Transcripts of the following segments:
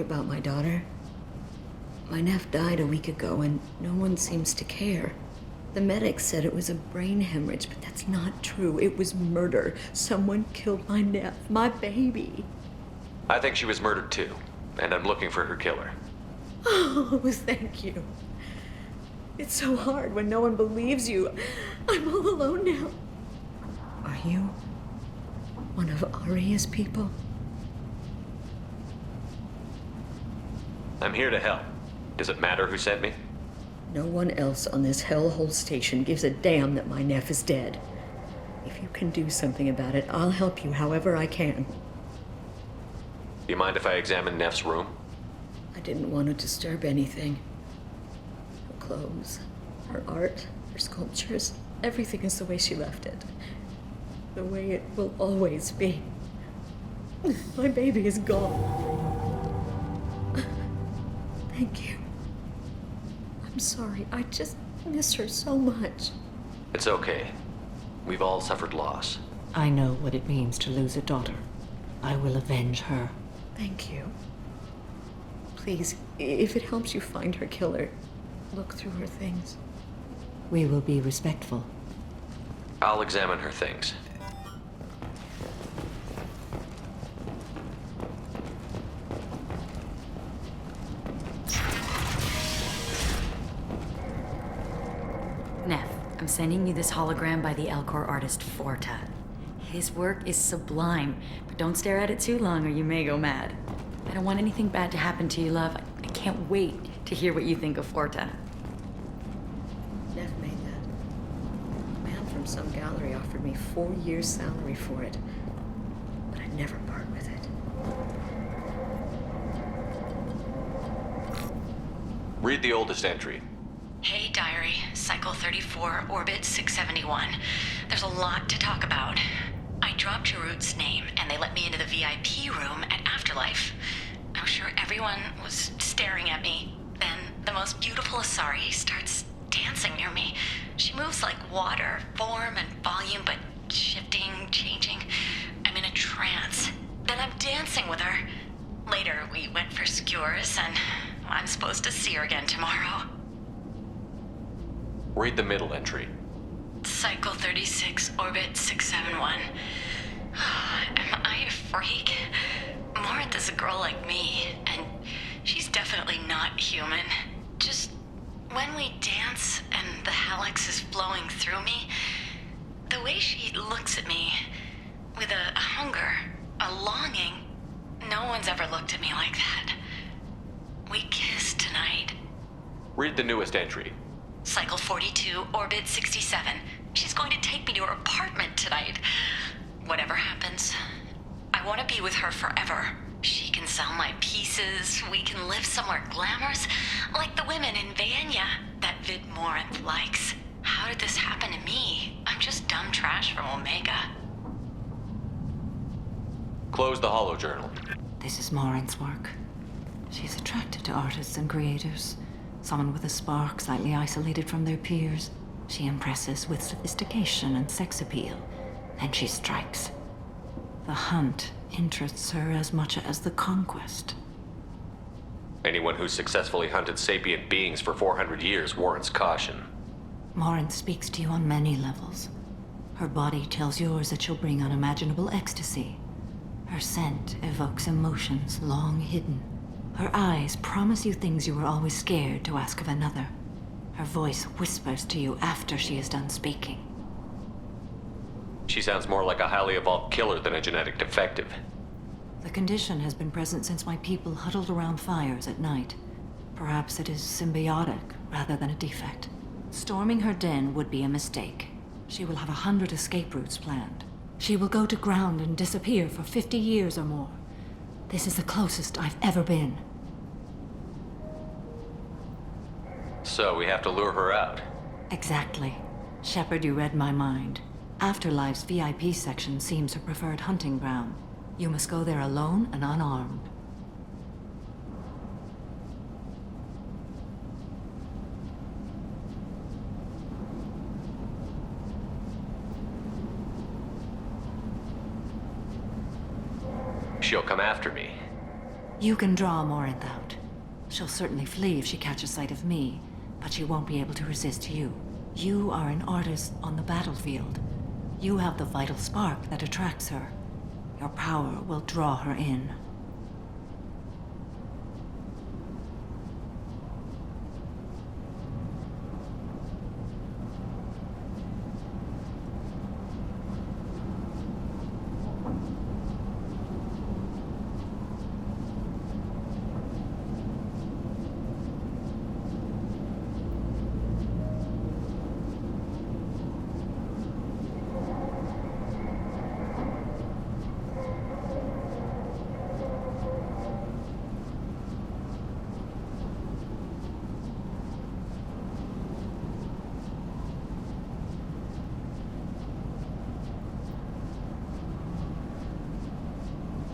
about my daughter? My nephew died a week ago and no one seems to care. The medics said it was a brain hemorrhage, but that's not true. It was murder. Someone killed my nephew, my baby. I think she was murdered too, and I'm looking for her killer. Oh, thank you. It's so hard when no one believes you. I'm all alone now. Are you one of Aria's people? I'm here to help. Does it matter who sent me? No one else on this hellhole station gives a damn that my nephew is dead. If you can do something about it, I'll help you however I can. Do you mind if I examine Neff's room? I didn't want to disturb anything. Her clothes, her art, her sculptures, everything is the way she left it. The way it will always be. My baby is gone. Thank you. I'm sorry, I just miss her so much. It's okay. We've all suffered loss. I know what it means to lose a daughter. I will avenge her. Thank you. Please, if it helps you find her killer, look through her things. We will be respectful. I'll examine her things. Neff, I'm sending you this hologram by the Elcor artist Forta. His work is sublime, but don't stare at it too long or you may go mad. I don't want anything bad to happen to you, love. I can't wait to hear what you think of Forta. Neff made that. A man from some gallery offered me 4 years' salary for it, but I'd never part with it. Read the oldest entry. Hey, Diary. Cycle 34, Orbit 671. There's a lot to talk about. I dropped Jarut's name, and they let me into the VIP room at Afterlife. I'm sure everyone was staring at me. Then the most beautiful Asari starts dancing near me. She moves like water, form and volume, but shifting, changing. I'm in a trance. Then I'm dancing with her. Later, we went for skewers, and I'm supposed to see her again tomorrow. Read the middle entry. Cycle 36, Orbit 671. Am I a freak? Morinth is a girl like me, and she's definitely not human. Just when we dance and the hallex is flowing through me, the way she looks at me with a hunger, a longing, no one's ever looked at me like that. We kissed tonight. Read the newest entry. Cycle 42, Orbit 67. She's going to take me to her apartment tonight. Whatever happens, I want to be with her forever. She can sell my pieces. We can live somewhere glamorous, like the women in Vanya that Vid Morinth likes. How did this happen to me? I'm just dumb trash from Omega. Close the holo journal. This is Morinth's work. She's attracted to artists and creators. Someone with a spark, slightly isolated from their peers. She impresses with sophistication and sex appeal. Then she strikes. The hunt interests her as much as the conquest. Anyone who's successfully hunted sapient beings for 400 years warrants caution. Morinth speaks to you on many levels. Her body tells yours that she'll bring unimaginable ecstasy. Her scent evokes emotions long hidden. Her eyes promise you things you were always scared to ask of another. Her voice whispers to you after she is done speaking. She sounds more like a highly evolved killer than a genetic defective. The condition has been present since my people huddled around fires at night. Perhaps it is symbiotic rather than a defect. Storming her den would be a mistake. She will have 100 escape routes planned. She will go to ground and disappear for 50 years or more. This is the closest I've ever been. So we have to lure her out. Exactly. Shepard, you read my mind. Afterlife's VIP section seems her preferred hunting ground. You must go there alone and unarmed. She'll come after me. You can draw Morinth out. She'll certainly flee if she catches sight of me, but she won't be able to resist you. You are an artist on the battlefield. You have the vital spark that attracts her. Your power will draw her in.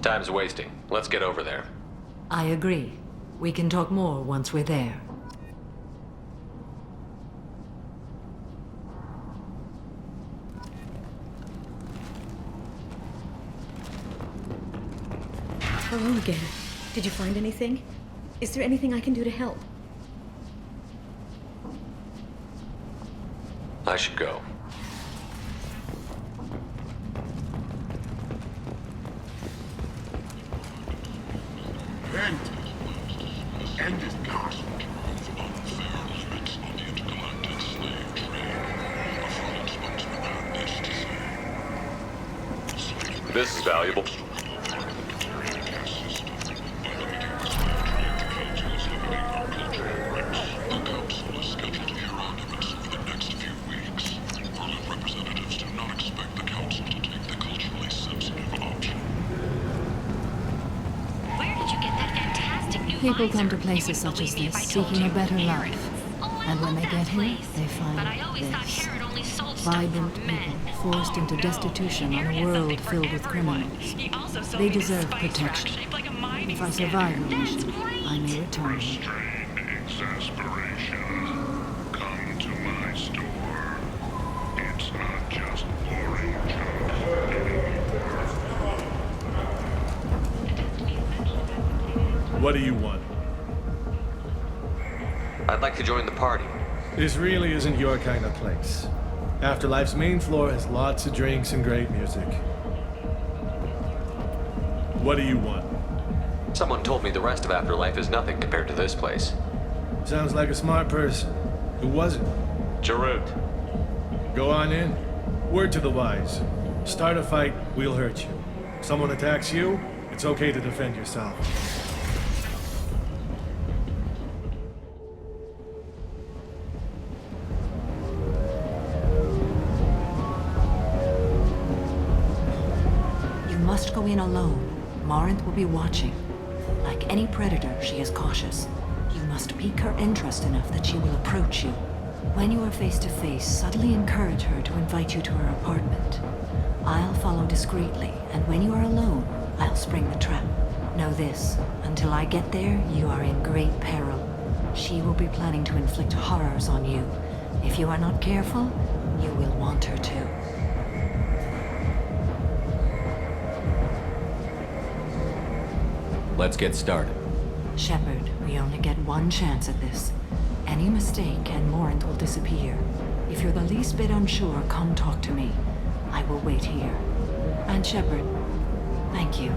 Time's wasting. Let's get over there. I agree. We can talk more once we're there. Hello again. Did you find anything? Is there anything I can do to help? I should go. End is not. Unfair limits on the intergalactic slave trade. A foreign spokesman had this to say. This is valuable. People come to places such as this seeking a better life. And when they get here, they find this. Vibrant people forced into destitution on a world filled with criminals. They deserve protection. If I survive the mission, I may return. Exasperation. Come to my store. It's not just boring junk anymore. What do you want? I'd like to join the party. This really isn't your kind of place. Afterlife's main floor has lots of drinks and great music. What do you want? Someone told me the rest of Afterlife is nothing compared to this place. Sounds like a smart person. Who was it? Jarut. Go on in. Word to the wise. Start a fight, we'll hurt you. Someone attacks you, it's okay to defend yourself. Must go in alone. Morinth will be watching. Like any predator, she is cautious. You must pique her interest enough that she will approach you. When you are face to face, subtly encourage her to invite you to her apartment. I'll follow discreetly, and when you are alone, I'll spring the trap. Know this, until I get there, you are in great peril. She will be planning to inflict horrors on you. If you are not careful, you will want her to. Let's get started. Shepard, we only get one chance at this. Any mistake and Morinth will disappear. If you're the least bit unsure, come talk to me. I will wait here. And Shepard, thank you.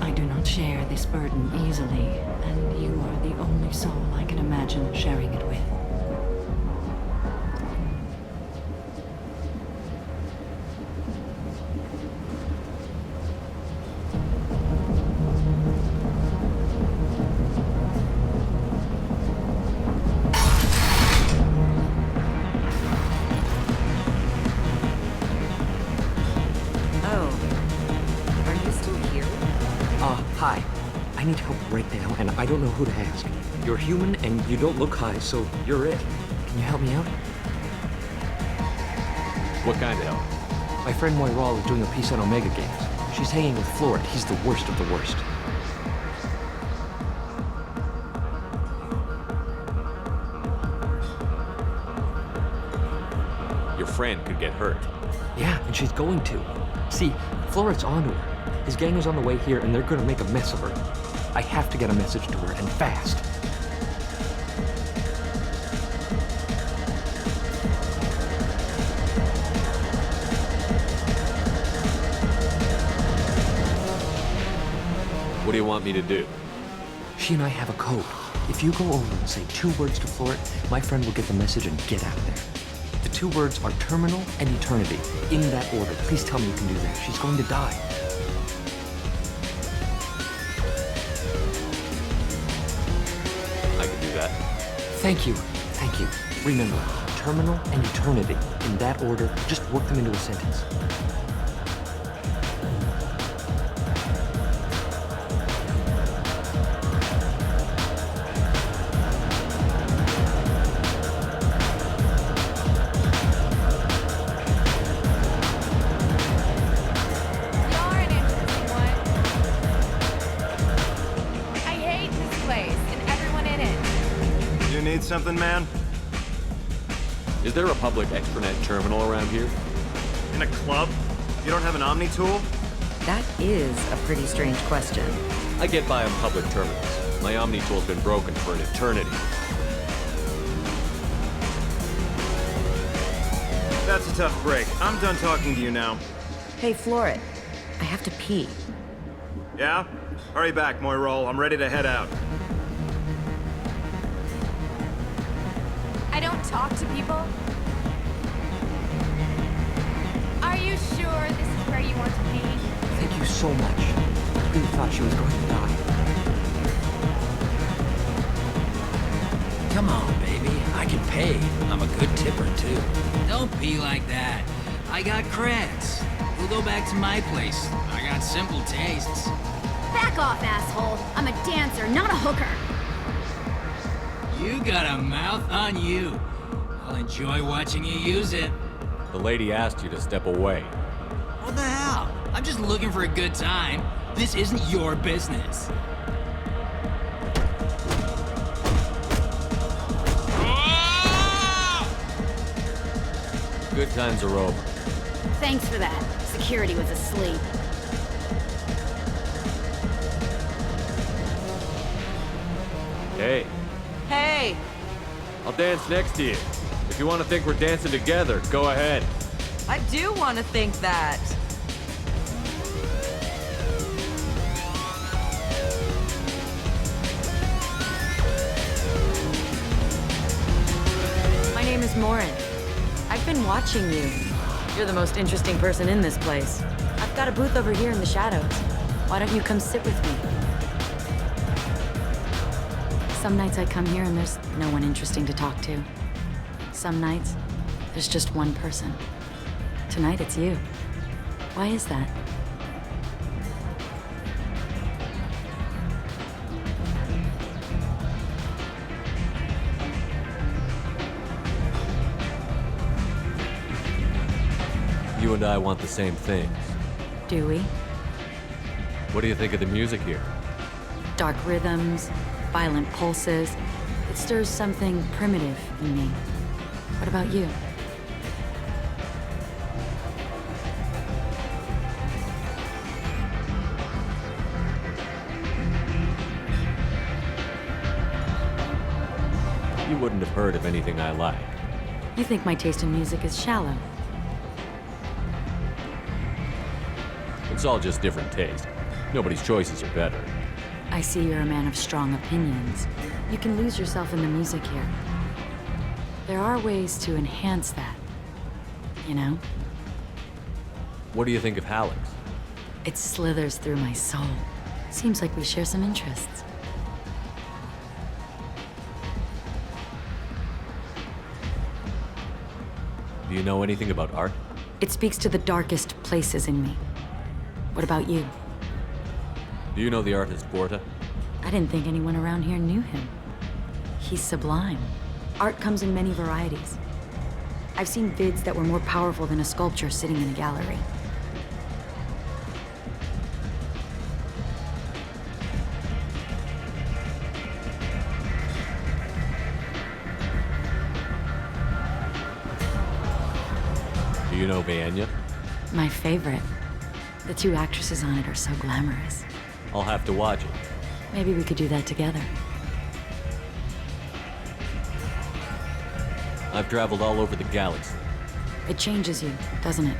I do not share this burden easily, and you are the only soul I can imagine sharing it with. Hi. I need help right now, and I don't know who to ask. You're human, and you don't look high, so you're it. Can you help me out? What kind of help? My friend Moiral is doing a piece on Omega Games. She's hanging with Florid. He's the worst of the worst. Your friend could get hurt. Yeah, and she's going to. See, Florid's onto her. His gang is on the way here, and they're gonna make a mess of her. I have to get a message to her, and fast. What do you want me to do? She and I have a code. If you go over and say 2 words to Floret, my friend will get the message and get out of there. The 2 words are terminal and eternity. In that order. Please tell me you can do that. She's going to die. I can do that. Thank you. Thank you. Remember, terminal and eternity. In that order, just work them into a sentence. You're an interesting one. I hate this place and everyone in it. You need something, man? Is there a public extranet terminal around here? In a club? You don't have an Omni tool? That is a pretty strange question. I get by on public terminals. My Omni tool's been broken for an eternity. That's a tough break. I'm done talking to you now. Hey, Floret, I have to pee. Yeah? Hurry back, Moirol. I'm ready to head out. I don't talk to people. Are you sure this is where you want to be? Thank you so much. I really thought she was going to die. Come on, baby. I can pay. I'm a good tipper, too. Don't be like that. I got creds. We'll go back to my place. I got simple tastes. Back off, asshole. I'm a dancer, not a hooker. You got a mouth on you. I'll enjoy watching you use it. The lady asked you to step away. What the hell? I'm just looking for a good time. This isn't your business. Good times are over. Thanks for that. Security was asleep. Hey, Hey! I'll dance next to you. If you want to think we're dancing together, go ahead. I do want to think that. My name is Morin. I've been watching you. You're the most interesting person in this place. I've got a booth over here in the shadows. Why don't you come sit with me? Some nights I come here and there's no one interesting to talk to. Some nights, there's just one person. Tonight it's you. Why is that? You and I want the same things. Do we? What do you think of the music here? Dark rhythms, violent pulses. It stirs something primitive in me. What about you? You wouldn't have heard of anything I like. You think my taste in music is shallow. It's all just different taste. Nobody's choices are better. I see you're a man of strong opinions. You can lose yourself in the music here. There are ways to enhance that, you know? What do you think of Hallex? It slithers through my soul. Seems like we share some interests. Do you know anything about art? It speaks to the darkest places in me. What about you? Do you know the artist Borta? I didn't think anyone around here knew him. He's sublime. Art comes in many varieties. I've seen vids that were more powerful than a sculpture sitting in a gallery. Do you know Vanya? My favorite. The two actresses on it are so glamorous. I'll have to watch it. Maybe we could do that together. I've traveled all over the galaxy. It changes you, doesn't it?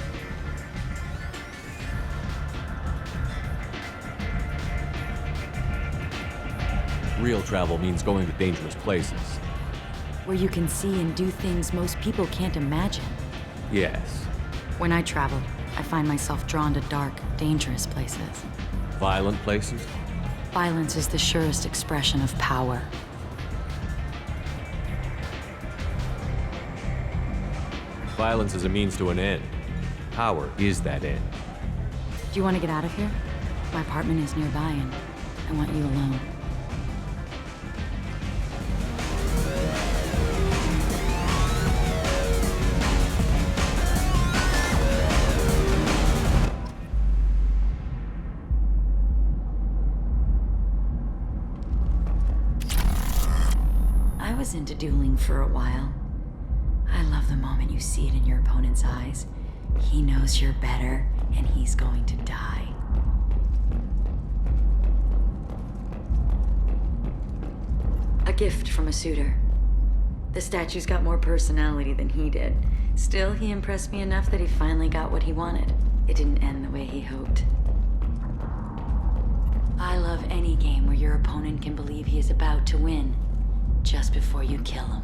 Real travel means going to dangerous places. Where you can see and do things most people can't imagine. Yes. When I travel, I find myself drawn to dark, dangerous places. Violent places? Violence is the surest expression of power. Violence is a means to an end. Power is that end. Do you want to get out of here? My apartment is nearby and I want you alone. I was into dueling for a while. I love the moment you see it in your opponent's eyes. He knows you're better, and he's going to die. A gift from a suitor. The statue's got more personality than he did. Still, he impressed me enough that he finally got what he wanted. It didn't end the way he hoped. I love any game where your opponent can believe he is about to win, just before you kill him.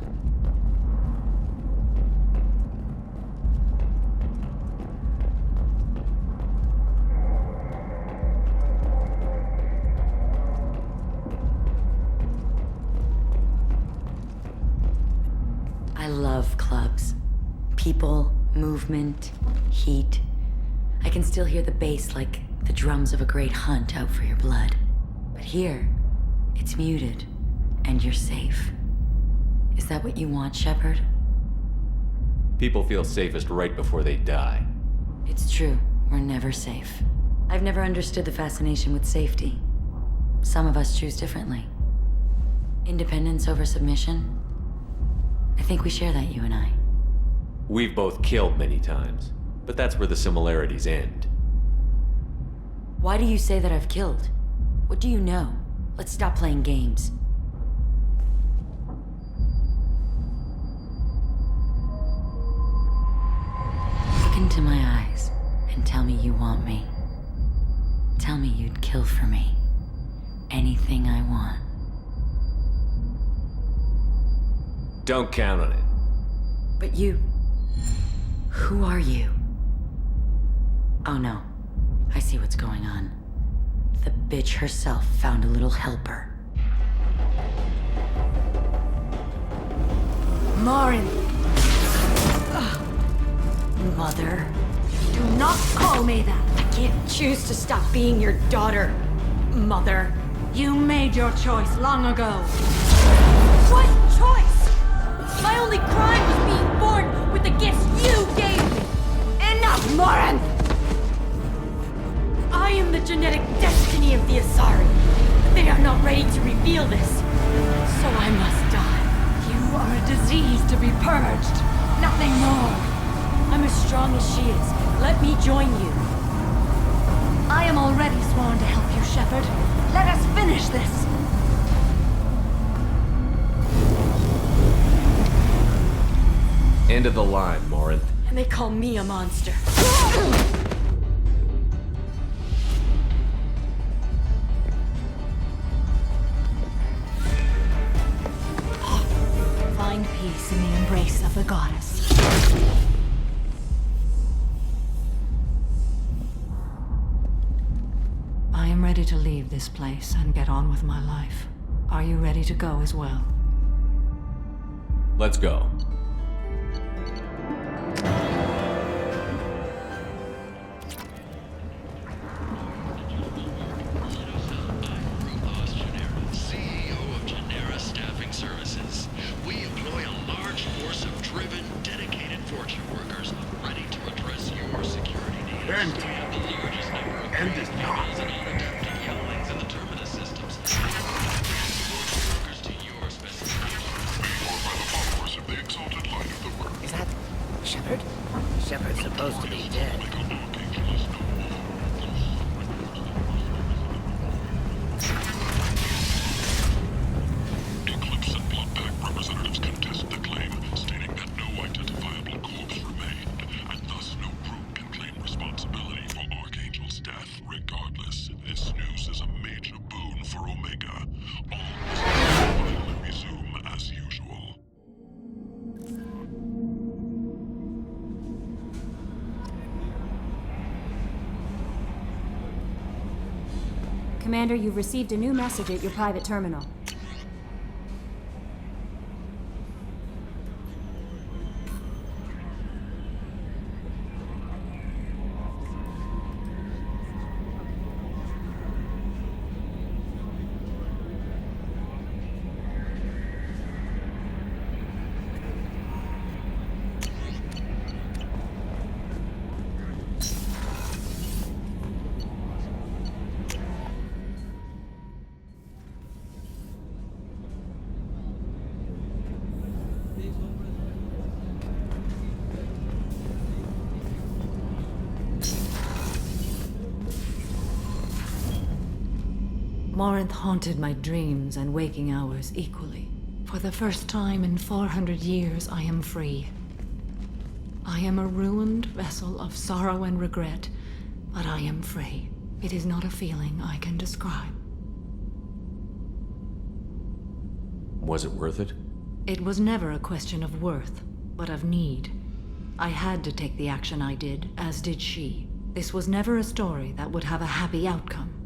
I love clubs. People, movement, heat. I can still hear the bass like the drums of a great hunt out for your blood. But here, it's muted, and you're safe. Is that what you want, Shepard? People feel safest right before they die. It's true. We're never safe. I've never understood the fascination with safety. Some of us choose differently. Independence over submission? I think we share that, you and I. We've both killed many times, but that's where the similarities end. Why do you say that I've killed? What do you know? Let's stop playing games. Look into my eyes and tell me you want me. Tell me you'd kill for me. Anything I want. Don't count on it. But you... Who are you? Oh no. I see what's going on. The bitch herself found a little helper. Morin! Mother. Do not call me that! I can't choose to stop being your daughter, Mother. You made your choice long ago. What choice? My only crime was being born with the gifts you gave me! Enough, Morin! I am the genetic destiny of the Asari. But they are not ready to reveal this. So I must die. You are a disease to be purged. Nothing more. I'm as strong as she is. Let me join you. I am already sworn to help you, Shepard. Let us finish this. End of the line, Morin. And they call me a monster. Find peace in the embrace of the goddess. I am ready to leave this place and get on with my life. Are you ready to go as well? Let's go. End is not. Is that Shepard? Shepard's supposed to be dead. Commander, you've received a new message at your private terminal. Morinth haunted my dreams and waking hours equally. For the first time in 400 years, I am free. I am a ruined vessel of sorrow and regret, but I am free. It is not a feeling I can describe. Was it worth it? It was never a question of worth, but of need. I had to take the action I did, as did she. This was never a story that would have a happy outcome.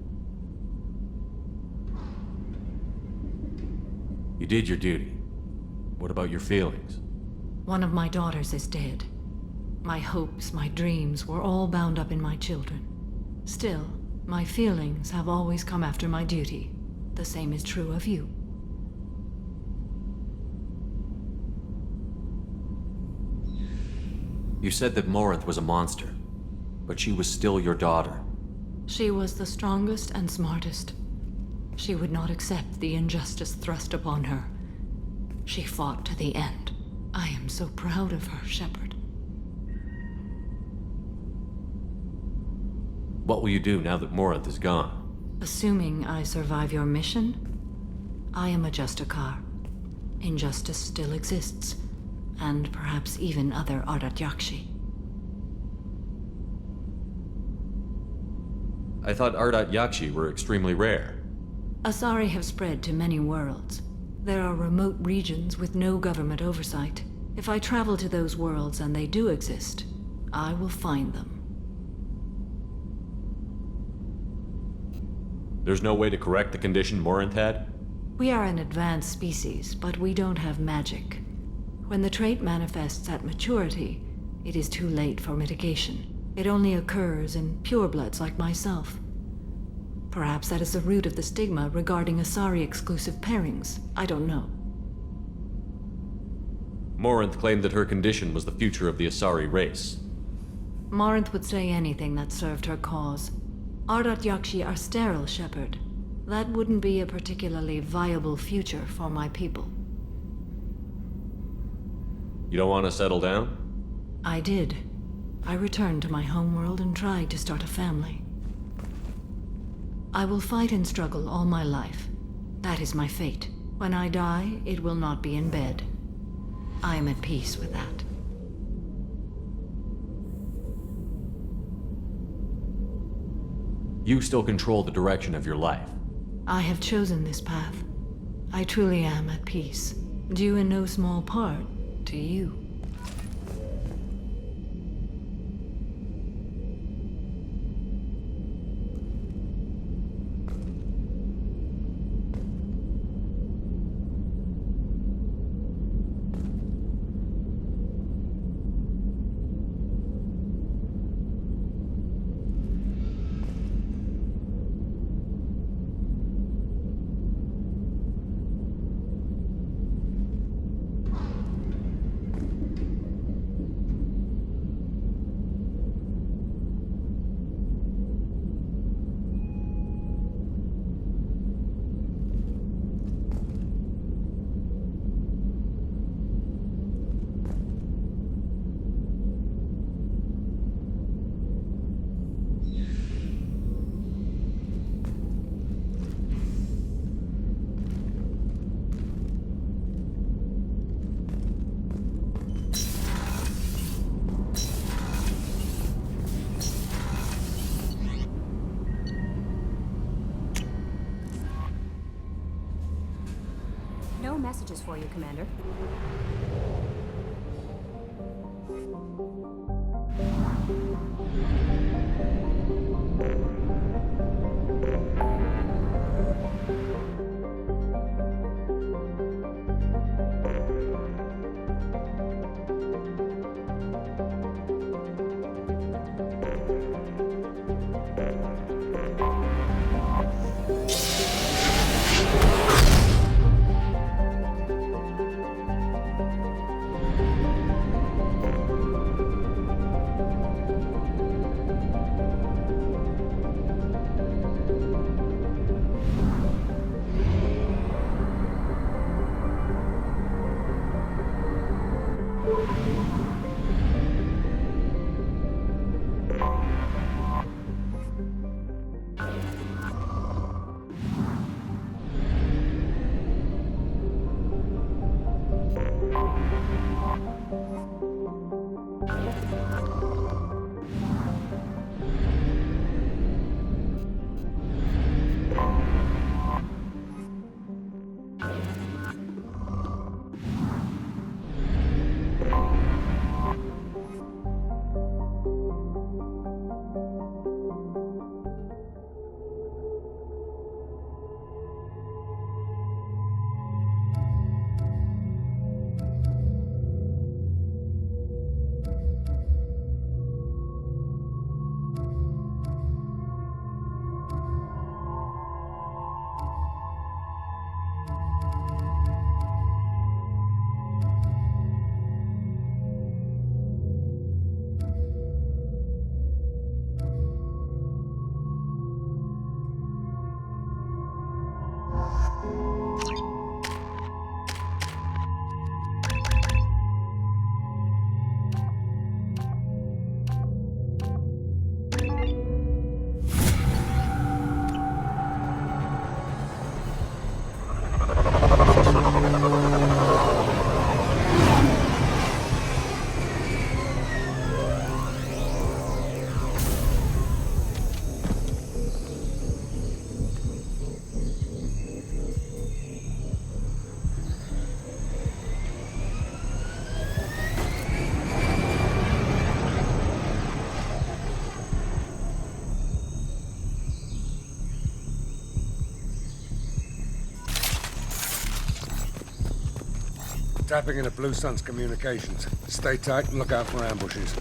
You did your duty. What about your feelings? One of my daughters is dead. My hopes, my dreams were all bound up in my children. Still, my feelings have always come after my duty. The same is true of you. You said that Morinth was a monster, but she was still your daughter. She was the strongest and smartest. She would not accept the injustice thrust upon her. She fought to the end. I am so proud of her, Shepard. What will you do now that Morinth is gone? Assuming I survive your mission, I am a Justicar. Injustice still exists, and perhaps even other Ardat Yakshi. I thought Ardat Yakshi were extremely rare. Asari have spread to many worlds. There are remote regions with no government oversight. If I travel to those worlds and they do exist, I will find them. There's no way to correct the condition Morinth had? We are an advanced species, but we don't have magic. When the trait manifests at maturity, it is too late for mitigation. It only occurs in purebloods like myself. Perhaps that is the root of the stigma regarding Asari-exclusive pairings. I don't know. Morinth claimed that her condition was the future of the Asari race. Morinth would say anything that served her cause. Ardat Yakshi are sterile, Shepard. That wouldn't be a particularly viable future for my people. You don't want to settle down? I did. I returned to my homeworld and tried to start a family. I will fight and struggle all my life. That is my fate. When I die, it will not be in bed. I am at peace with that. You still control the direction of your life. I have chosen this path. I truly am at peace, due in no small part to you. No messages for you, Commander. Tapping into Blue Sun's communications. Stay tight and look out for ambushes.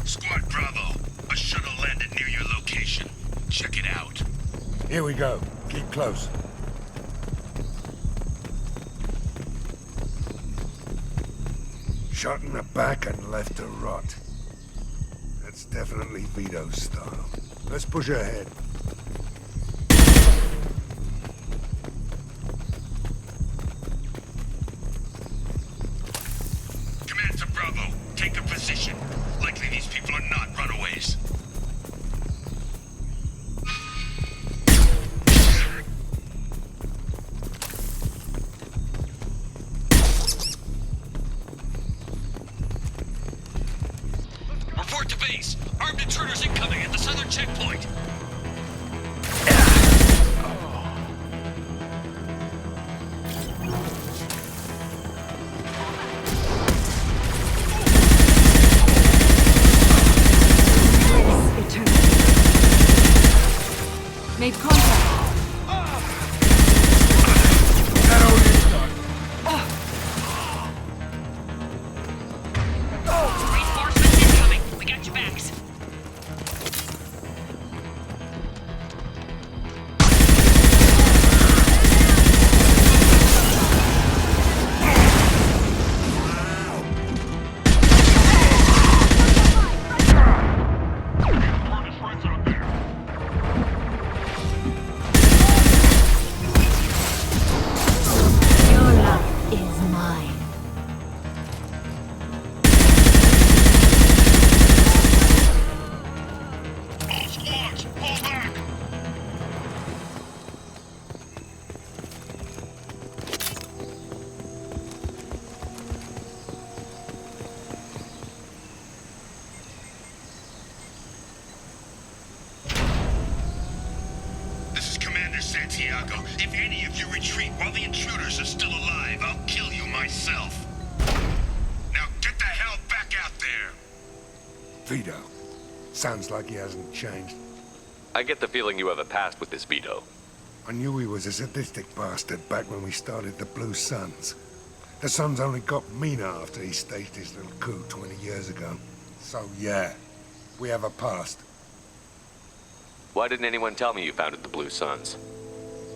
Squad Bravo, a shuttle landed near your location. Check it out. Here we go. Keep close. Shot in the back and left to rot. That's definitely Vito's style. Let's push ahead. Command to Bravo, take a position. Likely these people are not runaways. Report to base. Armed intruders incoming at the southern checkpoint. Made contact. Reinforcements incoming. We got your backs. Your life is mine. All squads, fall back! This is Commander Santiago. If any of you retreat while the intruders are still alive, I'll kill you myself. Now get the hell back out there! Vito. Sounds like he hasn't changed. I get the feeling you have a past with this Vito. I knew he was a sadistic bastard back when we started the Blue Suns. The Suns only got meaner after he staged his little coup 20 years ago. So yeah, we have a past. Why didn't anyone tell me you founded the Blue Suns?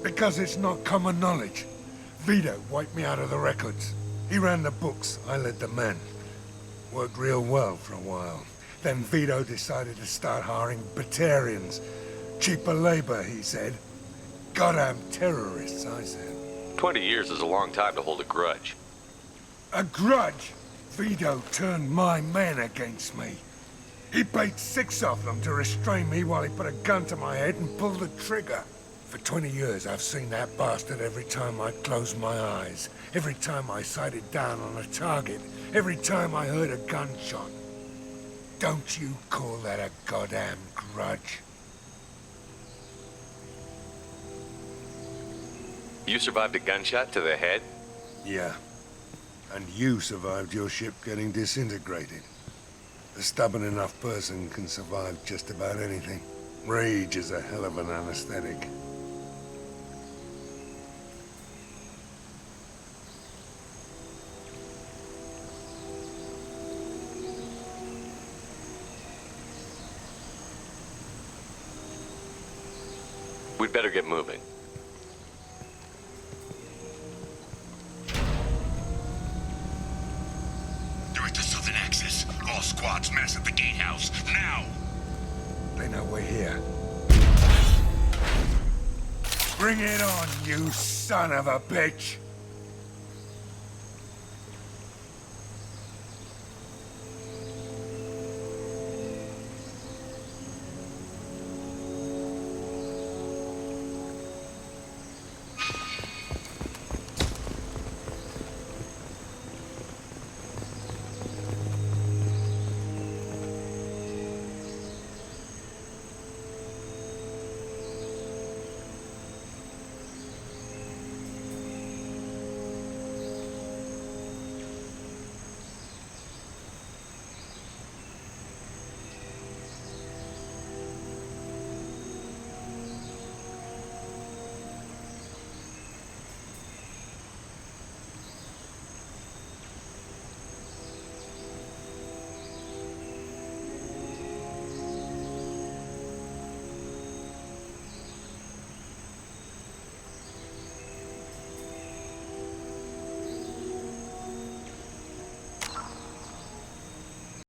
Because it's not common knowledge. Vito wiped me out of the records. He ran the books, I led the men. Worked real well for a while. Then Vito decided to start hiring Batarians. Cheaper labor, he said. Goddamn terrorists, I said. 20 years is a long time to hold a grudge. A grudge? Vito turned my men against me. He paid 6 of them to restrain me while he put a gun to my head and pulled the trigger. For 20 years, I've seen that bastard every time I closed my eyes. Every time I sighted down on a target. Every time I heard a gunshot. Don't you call that a goddamn grudge? You survived a gunshot to the head? Yeah. And you survived your ship getting disintegrated. A stubborn enough person can survive just about anything. Rage is a hell of an anesthetic. We'd better get moving. They're at the southern axis. All squads mass at the gatehouse. Now! They know we're here. Bring it on, you son of a bitch!